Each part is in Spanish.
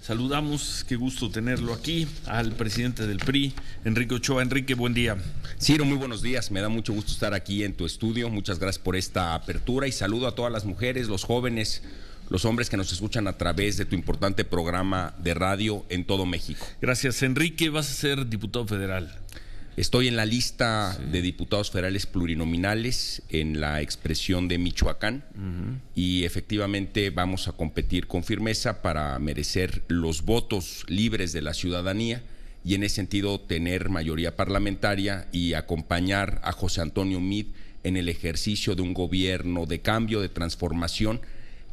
Saludamos, qué gusto tenerlo aquí, al presidente del PRI, Enrique Ochoa. Enrique, buen día. Ciro, muy buenos días, me da mucho gusto estar aquí en tu estudio, muchas gracias por esta apertura y saludo a todas las mujeres, los jóvenes, los hombres que nos escuchan a través de tu importante programa de radio en todo México. Gracias, Enrique, vas a ser diputado federal. Estoy en la lista de diputados federales plurinominales en la expresión de Michoacán y efectivamente vamos a competir con firmeza para merecer los votos libres de la ciudadanía y en ese sentido tener mayoría parlamentaria y acompañar a José Antonio Meade en el ejercicio de un gobierno de cambio, de transformación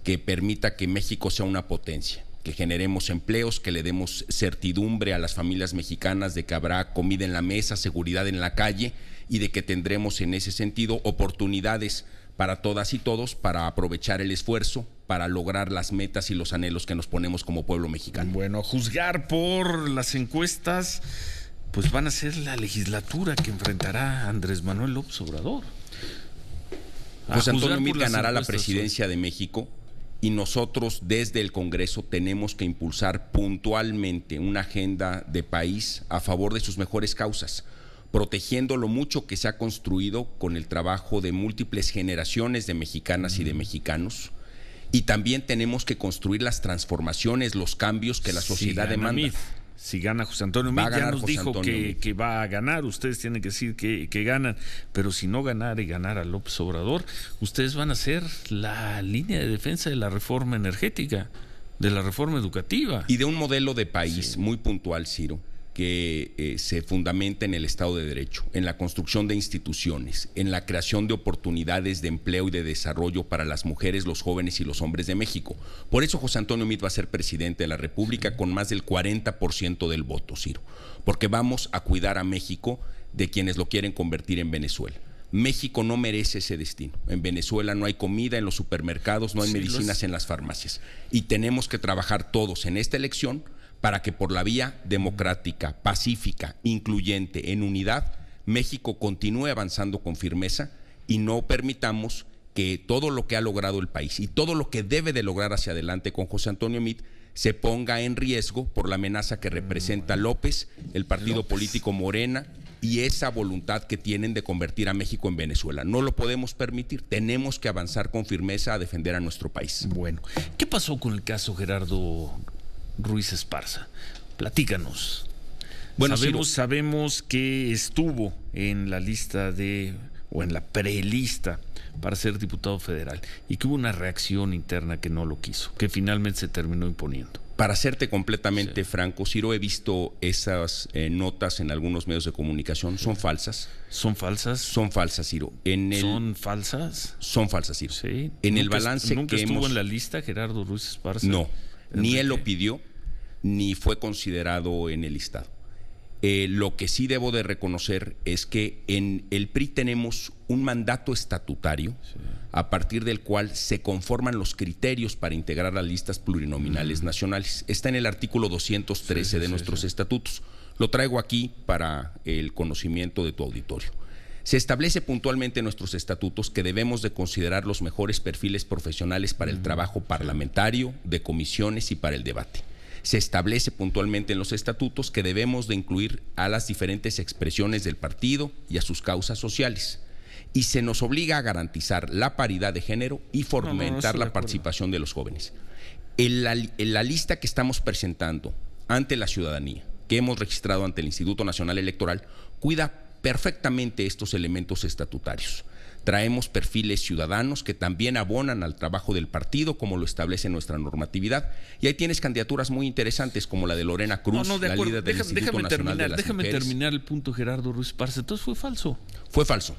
que permita que México sea una potencia, que generemos empleos, que le demos certidumbre a las familias mexicanas de que habrá comida en la mesa, seguridad en la calle y de que tendremos en ese sentido oportunidades para todas y todos para aprovechar el esfuerzo, para lograr las metas y los anhelos que nos ponemos como pueblo mexicano. Bueno, a juzgar por las encuestas, pues van a ser la legislatura que enfrentará Andrés Manuel López Obrador. José Antonio Meade ganará la presidencia de México. Y nosotros desde el Congreso tenemos que impulsar puntualmente una agenda de país a favor de sus mejores causas, protegiendo lo mucho que se ha construido con el trabajo de múltiples generaciones de mexicanas y de mexicanos. Y también tenemos que construir las transformaciones, los cambios que la sociedad demanda. Si gana José Antonio Meade, ya nos dijo que va a ganar, ustedes tienen que decir que ganan, pero si no ganar y ganar a López Obrador, ustedes van a ser la línea de defensa de la reforma energética, de la reforma educativa. Y de un modelo de país muy puntual, Ciro, que se fundamenta en el Estado de Derecho, en la construcción de instituciones, en la creación de oportunidades de empleo y de desarrollo para las mujeres, los jóvenes y los hombres de México. Por eso José Antonio Meade va a ser presidente de la República con más del 40% del voto, Ciro, porque vamos a cuidar a México de quienes lo quieren convertir en Venezuela. México no merece ese destino. En Venezuela no hay comida en los supermercados, no hay medicinas en las farmacias. Y tenemos que trabajar todos en esta elección para que por la vía democrática, pacífica, incluyente, en unidad, México continúe avanzando con firmeza y no permitamos que todo lo que ha logrado el país y todo lo que debe de lograr hacia adelante con José Antonio Meade se ponga en riesgo por la amenaza que representa López, el partido político Morena y esa voluntad que tienen de convertir a México en Venezuela. No lo podemos permitir, tenemos que avanzar con firmeza a defender a nuestro país. Bueno, ¿qué pasó con el caso Gerardo Ruiz Esparza? Platícanos. Bueno, sabemos que estuvo en la lista o en la prelista para ser diputado federal y que hubo una reacción interna que no lo quiso, que finalmente se terminó imponiendo. Para serte completamente franco, Ciro, he visto esas notas en algunos medios de comunicación. Son falsas. ¿Son falsas? Son falsas, Ciro. ¿Son falsas? Son falsas, Ciro. Sí. En el balance ¿Nunca que estuvo en la lista Gerardo Ruiz Esparza? No, ni él lo pidió, ni fue considerado en el listado. Lo que sí debo de reconocer es que en el PRI tenemos un mandato estatutario a partir del cual se conforman los criterios para integrar las listas plurinominales nacionales. Está en el artículo 213 de nuestros estatutos. Lo traigo aquí para el conocimiento de tu auditorio. Se establece puntualmente en nuestros estatutos que debemos de considerar los mejores perfiles profesionales para el trabajo parlamentario, de comisiones y para el debate. Se establece puntualmente en los estatutos que debemos de incluir a las diferentes expresiones del partido y a sus causas sociales. Y se nos obliga a garantizar la paridad de género y fomentar la participación de los jóvenes. En la lista que estamos presentando ante la ciudadanía, que hemos registrado ante el Instituto Nacional Electoral, cuida perfectamente estos elementos estatutarios. Traemos perfiles ciudadanos que también abonan al trabajo del partido, como lo establece nuestra normatividad. Y ahí tienes candidaturas muy interesantes, como la de Lorena Cruz, la líder del Instituto Nacional de las Mujeres. Déjame terminar el punto, Gerardo Ruiz Esparza. Entonces fue falso. Fue falso.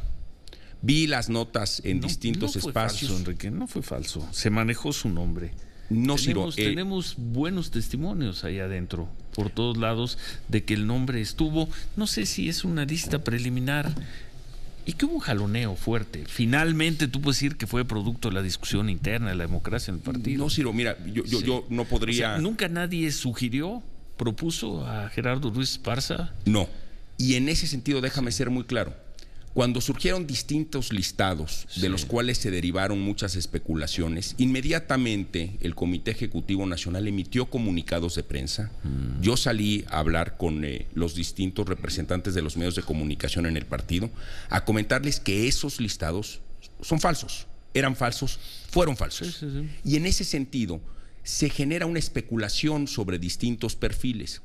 Vi las notas en distintos espacios. No fue falso, Enrique, no fue falso. Se manejó su nombre. No, tenemos buenos testimonios ahí adentro, por todos lados, de que el nombre estuvo. No sé si es una lista preliminar. Y que hubo un jaloneo fuerte. Finalmente tú puedes decir que fue producto de la discusión interna, de la democracia en el partido. No, Ciro, mira, yo no podría... O sea, ¿nunca nadie propuso a Gerardo Ruiz Esparza? No. Y en ese sentido déjame ser muy claro. Cuando surgieron distintos listados, de los cuales se derivaron muchas especulaciones, inmediatamente el Comité Ejecutivo Nacional emitió comunicados de prensa. Yo salí a hablar con los distintos representantes de los medios de comunicación en el partido, a comentarles que esos listados son falsos, eran falsos, fueron falsos. Y en ese sentido se genera una especulación sobre distintos perfiles.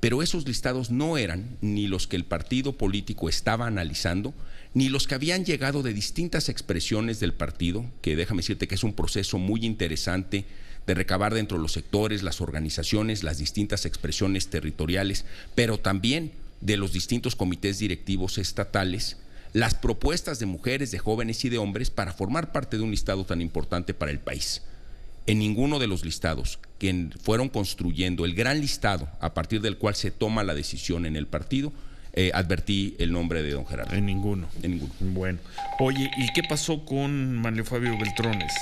Pero esos listados no eran ni los que el partido político estaba analizando, ni los que habían llegado de distintas expresiones del partido, que déjame decirte que es un proceso muy interesante de recabar dentro de los sectores, las organizaciones, las distintas expresiones territoriales, pero también de los distintos comités directivos estatales, las propuestas de mujeres, de jóvenes y de hombres para formar parte de un listado tan importante para el país. En ninguno de los listados que fueron construyendo el gran listado a partir del cual se toma la decisión en el partido, advertí el nombre de don Gerardo. En ninguno. En ninguno. Bueno. Oye, ¿y qué pasó con Manlio Fabio Beltrones?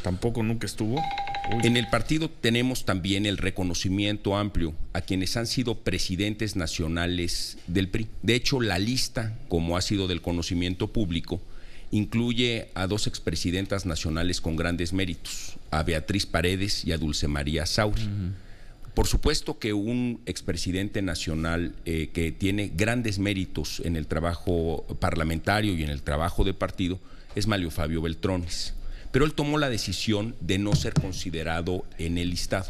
¿Tampoco nunca estuvo? Uy. En el partido tenemos también el reconocimiento amplio a quienes han sido presidentes nacionales del PRI. De hecho, la lista, como ha sido del conocimiento público, incluye a 2 expresidentas nacionales con grandes méritos, a Beatriz Paredes y a Dulce María Sauri. Por supuesto que un expresidente nacional que tiene grandes méritos en el trabajo parlamentario y en el trabajo de partido es Manlio Fabio Beltrones, pero él tomó la decisión de no ser considerado en el listado.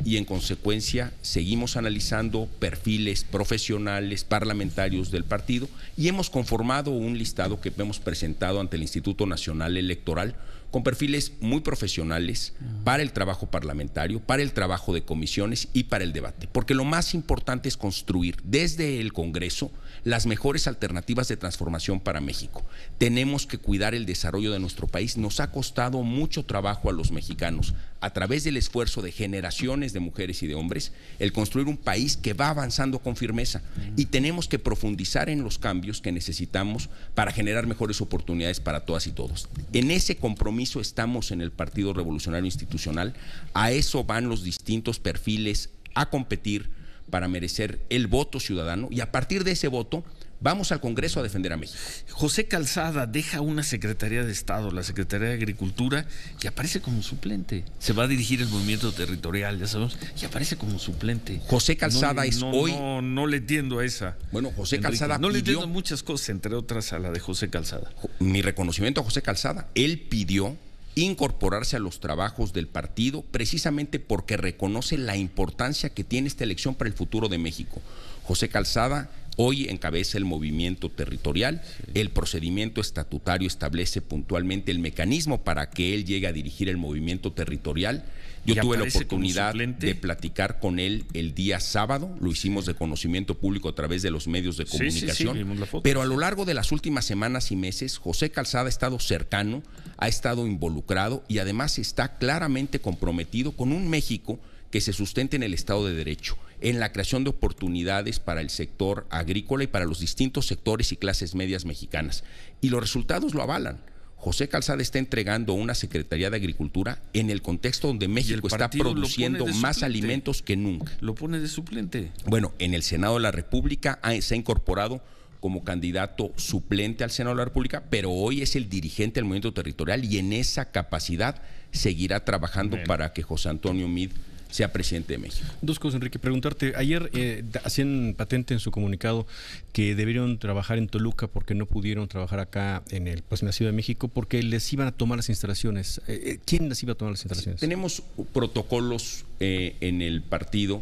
Y en consecuencia seguimos analizando perfiles profesionales, parlamentarios del partido, y hemos conformado un listado que hemos presentado ante el Instituto Nacional Electoral con perfiles muy profesionales para el trabajo parlamentario, para el trabajo de comisiones y para el debate. Porque lo más importante es construir desde el Congreso las mejores alternativas de transformación para México. Tenemos que cuidar el desarrollo de nuestro país. Nos ha costado mucho trabajo a los mexicanos, a través del esfuerzo de generaciones de mujeres y de hombres, el construir un país que va avanzando con firmeza. Y tenemos que profundizar en los cambios que necesitamos para generar mejores oportunidades para todas y todos. En ese compromiso estamos en el Partido Revolucionario Institucional. A eso van los distintos perfiles a competir para merecer el voto ciudadano, y a partir de ese voto vamos al Congreso a defender a México. José Calzada deja una Secretaría de Estado, la Secretaría de Agricultura, y aparece como suplente. Se va a dirigir el movimiento territorial, ya sabemos, y aparece como suplente. José Calzada hoy... No le entiendo a esa. Bueno, José Enrique, Calzada no le entiendo muchas cosas, entre otras a la de José Calzada. Mi reconocimiento a José Calzada. Él pidió incorporarse a los trabajos del partido precisamente porque reconoce la importancia que tiene esta elección para el futuro de México. José Calzada hoy encabeza el movimiento territorial. El procedimiento estatutario establece puntualmente el mecanismo para que él llegue a dirigir el movimiento territorial. Yo tuve la oportunidad de platicar con él el día sábado, lo hicimos de conocimiento público a través de los medios de comunicación, vimos la foto. Pero a lo largo de las últimas semanas y meses, José Calzada ha estado cercano, ha estado involucrado y además está claramente comprometido con un México que se sustente en el Estado de Derecho, en la creación de oportunidades para el sector agrícola y para los distintos sectores y clases medias mexicanas. Y los resultados lo avalan. José Calzada está entregando una Secretaría de Agricultura en el contexto donde México está produciendo más alimentos que nunca. Lo pone de suplente. Bueno, en el Senado de la República se ha incorporado como candidato suplente al Senado de la República, pero hoy es el dirigente del movimiento territorial y en esa capacidad seguirá trabajando para que José Antonio Meade sea presidente de México. Dos cosas, Enrique. Preguntarte, ayer hacían patente en su comunicado que debieron trabajar en Toluca porque no pudieron trabajar acá en la Ciudad de México porque les iban a tomar las instalaciones. ¿Quién les iba a tomar las instalaciones? Tenemos protocolos en el partido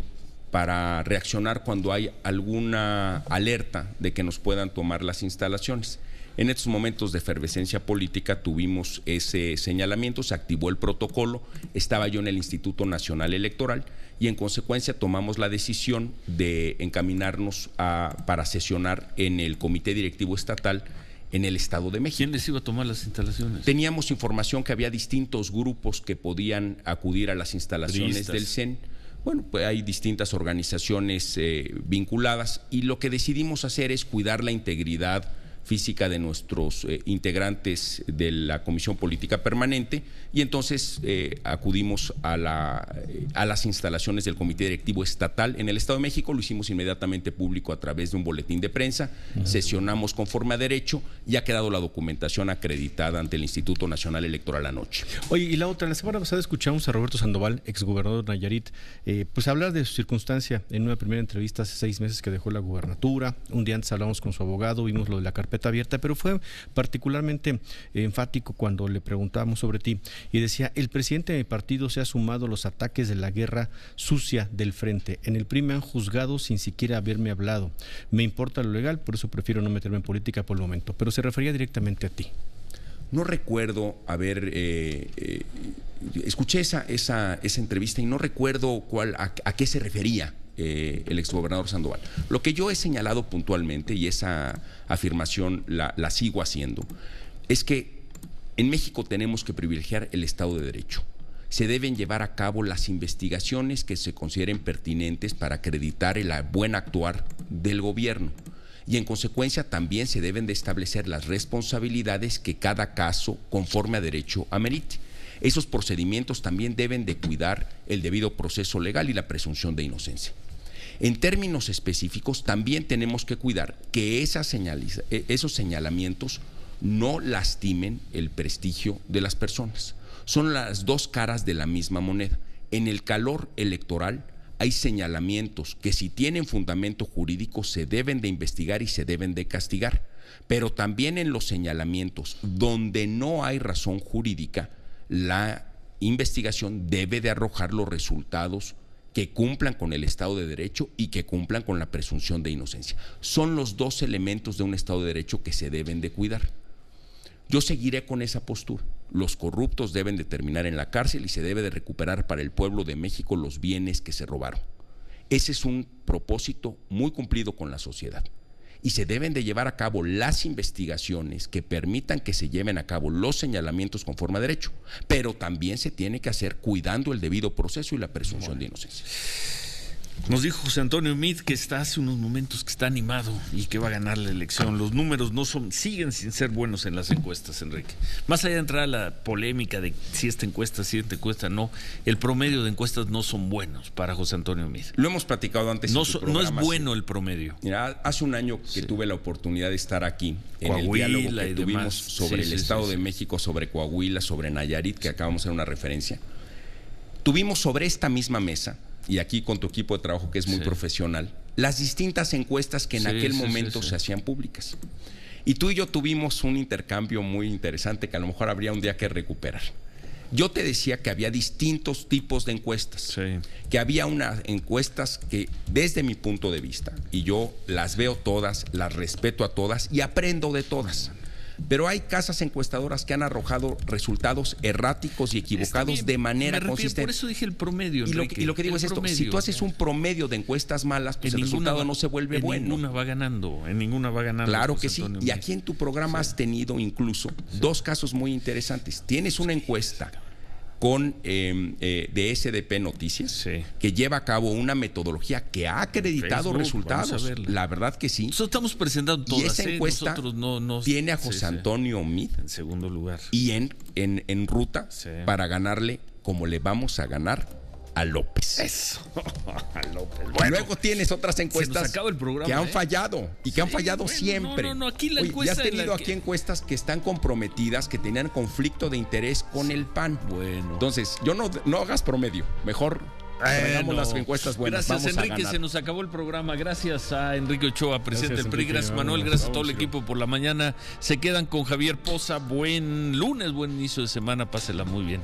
para reaccionar cuando hay alguna alerta de que nos puedan tomar las instalaciones. En estos momentos de efervescencia política tuvimos ese señalamiento, se activó el protocolo, estaba yo en el Instituto Nacional Electoral y en consecuencia tomamos la decisión de encaminarnos para sesionar en el Comité Directivo Estatal en el Estado de México. ¿Quién les iba a tomar las instalaciones? Teníamos información que había distintos grupos que podían acudir a las instalaciones del CEN. Bueno, pues hay distintas organizaciones vinculadas y lo que decidimos hacer es cuidar la integridad física de nuestros integrantes de la Comisión Política Permanente, y entonces acudimos a las instalaciones del Comité Directivo Estatal en el Estado de México. Lo hicimos inmediatamente público a través de un boletín de prensa, sesionamos conforme a derecho y ha quedado la documentación acreditada ante el Instituto Nacional Electoral anoche. Oye, y la otra, la semana pasada escuchamos a Roberto Sandoval, exgobernador de Nayarit, pues hablar de su circunstancia en una primera entrevista hace 6 meses que dejó la gubernatura. Un día antes hablamos con su abogado, vimos lo de la carpeta abierta, pero fue particularmente enfático cuando le preguntábamos sobre ti y decía: el presidente de mi partido se ha sumado a los ataques de la guerra sucia del frente. En el PRI me han juzgado sin siquiera haberme hablado. Me importa lo legal, por eso prefiero no meterme en política por el momento. Pero se refería directamente a ti. No recuerdo haber... escuché esa entrevista y no recuerdo a qué se refería el exgobernador Sandoval. Lo que yo he señalado puntualmente, y esa afirmación la sigo haciendo, es que en México tenemos que privilegiar el Estado de Derecho. Se deben llevar a cabo las investigaciones que se consideren pertinentes para acreditar el buen actuar del gobierno. Y en consecuencia también se deben de establecer las responsabilidades que cada caso, conforme a derecho, amerite. Esos procedimientos también deben de cuidar el debido proceso legal y la presunción de inocencia. En términos específicos, también tenemos que cuidar que esos señalamientos no lastimen el prestigio de las personas. Son las dos caras de la misma moneda. En el calor electoral hay señalamientos que, si tienen fundamento jurídico, se deben de investigar y se deben de castigar. Pero también en los señalamientos donde no hay razón jurídica, la investigación debe de arrojar los resultados que cumplan con el Estado de Derecho y que cumplan con la presunción de inocencia. Son los dos elementos de un Estado de Derecho que se deben de cuidar. Yo seguiré con esa postura. Los corruptos deben de terminar en la cárcel y se debe de recuperar para el pueblo de México los bienes que se robaron. Ese es un propósito muy cumplido con la sociedad. Y se deben de llevar a cabo las investigaciones que permitan que se lleven a cabo los señalamientos conforme a derecho. Pero también se tiene que hacer cuidando el debido proceso y la presunción de inocencia. Nos dijo José Antonio Meade que está hace unos momentos que está animado y que va a ganar la elección. Los números siguen sin ser buenos en las encuestas, Enrique. Más allá de entrar a la polémica de si esta encuesta no, el promedio de encuestas no son buenos para José Antonio Meade. Lo hemos platicado antes. No es bueno el promedio. Mira, hace un año que tuve la oportunidad de estar aquí en el diálogo que tuvimos sobre el Estado de México, sobre Coahuila, sobre Nayarit, que acabamos de hacer una referencia. Tuvimos sobre esta misma mesa, y aquí con tu equipo de trabajo que es muy profesional, las distintas encuestas que en aquel momento se hacían públicas. Y tú y yo tuvimos un intercambio muy interesante que a lo mejor habría un día que recuperar. Yo te decía que había distintos tipos de encuestas, que había unas encuestas que, desde mi punto de vista, y yo las veo todas, las respeto a todas y aprendo de todas. Pero hay casas encuestadoras que han arrojado resultados erráticos y equivocados de manera consistente. Por eso dije el promedio, Enrique. Y lo que digo es esto: si tú haces un promedio de encuestas malas, pues el resultado no se vuelve bueno. En ninguna va ganando. Claro que sí. Y aquí en tu programa has tenido incluso dos casos muy interesantes. Tienes una encuesta con de SDP Noticias, que lleva a cabo una metodología que ha acreditado resultados. La verdad que sí. Nosotros estamos presentando todas. Y esa encuesta tiene a José Antonio Meade en segundo lugar. Y en ruta para ganarle, como le vamos a ganar a López. Eso. A López. Bueno, luego tienes otras encuestas programa, que han fallado y que han fallado siempre. Aquí la encuesta. Ya has tenido aquí encuestas que están comprometidas, que tenían conflicto de interés con el PAN. Bueno. Entonces, no hagas promedio. Mejor traigamos las encuestas buenas. Gracias, Enrique. Se nos acabó el programa. Gracias a Enrique Ochoa, presidente del PRI. Gracias, Manuel. Gracias a todo el equipo por la mañana. Se quedan con Javier Poza. Buen lunes, buen inicio de semana. Pásela muy bien.